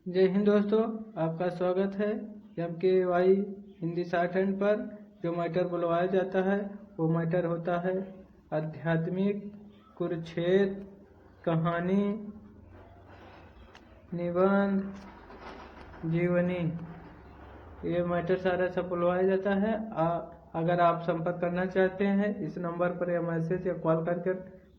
जय हिंद दोस्तों, आपका स्वागत है MKY हिंदी शॉर्ट हैंड पर। जो मैटर बुलवाया जाता है वो मैटर होता है आध्यात्मिक, कुरुक्षेत्र, कहानी, निबंध, जीवनी। ये मैटर सारा सब बुलवाया जाता है। अगर आप संपर्क करना चाहते हैं इस नंबर पर या मैसेज या कॉल करके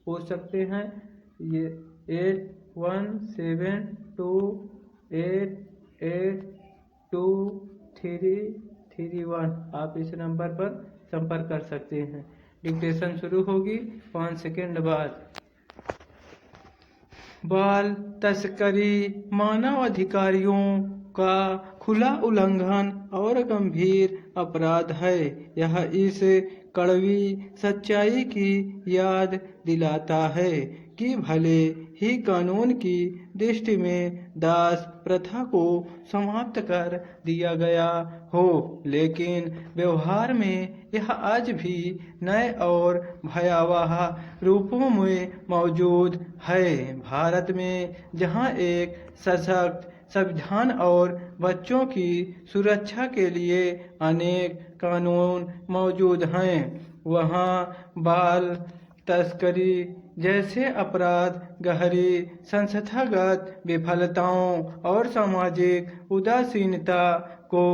पूछ सकते हैं। ये 8172882331। आप इस नंबर पर संपर्क कर सकते हैं। डिक्टेशन शुरू होगी 5 सेकेंड बाद। बाल तस्करी मानव अधिकारों का खुला उल्लंघन और गंभीर अपराध है। यह इस कड़वी सच्चाई की याद दिलाता है कि भले ही कानून की दृष्टि में दास प्रथा को समाप्त कर दिया गया हो, लेकिन व्यवहार में यह आज भी नए और भयावह रूपों में मौजूद है। भारत में जहां एक सशक्त संविधान और बच्चों की सुरक्षा के लिए अनेक कानून मौजूद हैं, वहां बाल तस्करी जैसे अपराध गहरी संस्थागत विफलताओं और सामाजिक उदासीनता को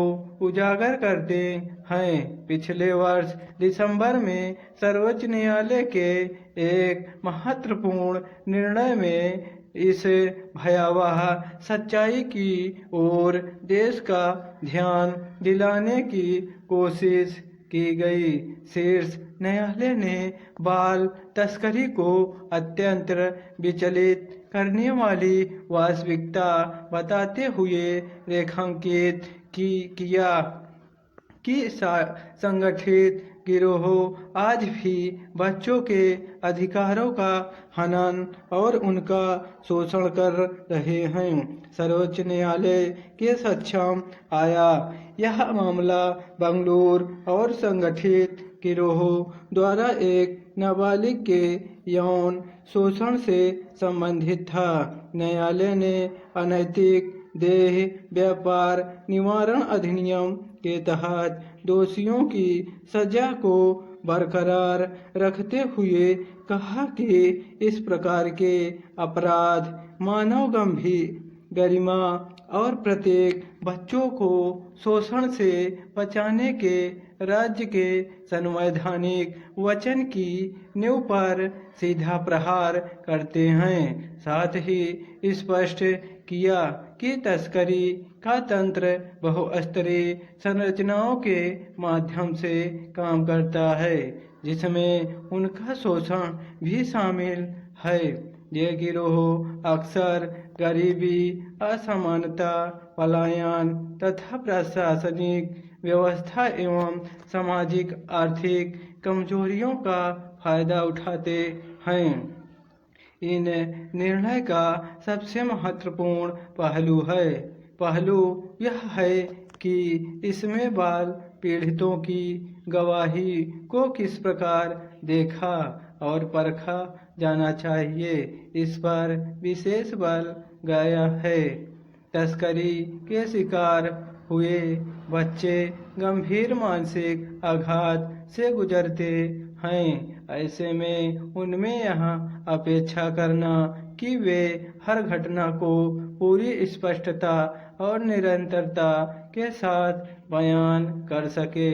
उजागर करते हैं। पिछले वर्ष दिसंबर में सर्वोच्च न्यायालय के एक महत्वपूर्ण निर्णय में इस भयावह सच्चाई की ओर देश का ध्यान दिलाने की कोशिश की गई। शीर्ष न्यायालय ने बाल तस्करी को अत्यंत विचलित करने वाली वास्तविकता बताते हुए रेखांकित किया कि संगठित गिरोह आज भी बच्चों के अधिकारों का हनन और उनका शोषण कर रहे हैं। सर्वोच्च न्यायालय के सक्षम आया यह मामला बंगलुरु और संगठित गिरोह द्वारा एक नाबालिग के यौन शोषण से संबंधित था। न्यायालय ने अनैतिक देह व्यापार निवारण अधिनियम के तहत दोषियों की सजा को बरकरार रखते हुए कहा कि इस प्रकार के अपराध मानव गंभीर गरिमा और प्रत्येक बच्चों को शोषण से बचाने के राज्य के संवैधानिक वचन की नींव पर सीधा प्रहार करते हैं। साथ ही स्पष्ट किया कि तस्करी का तंत्र बहुस्तरीय संरचनाओं के माध्यम से काम करता है, जिसमें उनका शोषण भी शामिल है। ये गिरोह अक्सर गरीबी, असमानता, पलायन तथा प्रशासनिक व्यवस्था एवं सामाजिक आर्थिक कमजोरियों का फायदा उठाते हैं। इन निर्णय का सबसे महत्वपूर्ण पहलू यह है कि इसमें बाल पीड़ितों की गवाही को किस प्रकार देखा और परखा जाना चाहिए, इस पर विशेष बल गया है। तस्करी के शिकार हुए बच्चे गंभीर मानसिक आघात से गुजरते हैं। ऐसे में उनमें यह अपेक्षा करना कि वे हर घटना को पूरी स्पष्टता और निरंतरता के साथ बयान कर सके,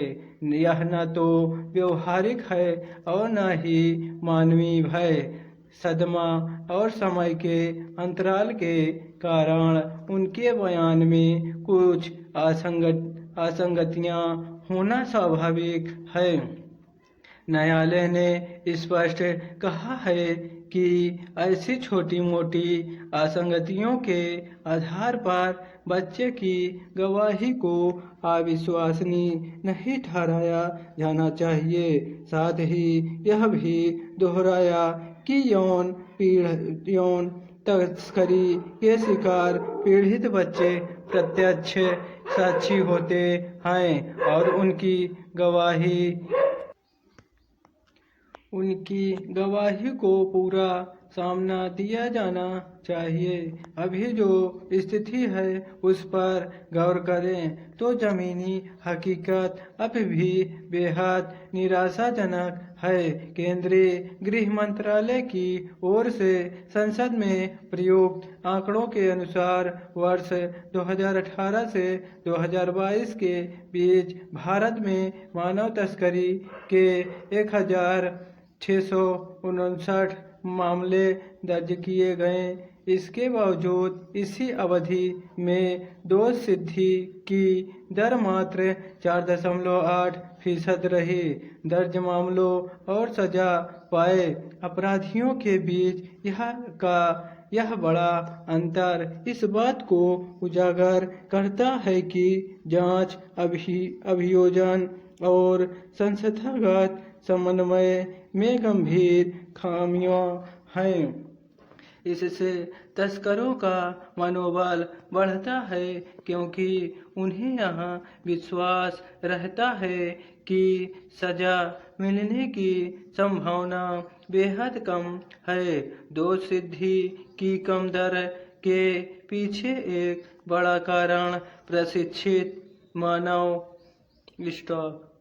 यह न तो व्यवहारिक है और न ही मानवीय है। सदमा और समय के अंतराल के कारण उनके बयान में कुछ असंगतियां होना स्वाभाविक है। न्यायालय ने स्पष्ट कहा है कि ऐसी छोटी मोटी असंगतियों के आधार पर बच्चे की गवाही को अविश्वसनीय नहीं ठहराया जाना चाहिए। साथ ही यह भी दोहराया कि यौन तस्करी के शिकार पीड़ित बच्चे प्रत्यक्ष साक्षी होते हैं और उनकी गवाही को पूरा सामना दिया जाना चाहिए। अभी जो स्थिति है उस पर गौर करें तो जमीनी हकीकत अभी भी बेहद निराशाजनक है। केंद्रीय गृह मंत्रालय की ओर से संसद में प्रयुक्त आंकड़ों के अनुसार वर्ष 2018 से 2022 के बीच भारत में मानव तस्करी के 1659 मामले दर्ज किए गए। इसके बावजूद इसी अवधि में दोष सिद्धि की दर मात्र 4.8% रही। दर्ज मामलों और सजा पाए अपराधियों के बीच यह बड़ा अंतर इस बात को उजागर करता है कि जांच अभियोजन और संस्थागत समन्वय में गंभीर खामियां हैं। इससे तस्करों का मनोबल बढ़ता है क्योंकि उन्हें यह विश्वास रहता है कि सजा मिलने की संभावना बेहद कम है। दोष सिद्धि की कम दर के पीछे एक बड़ा कारण प्रशिक्षित मानव स्टॉक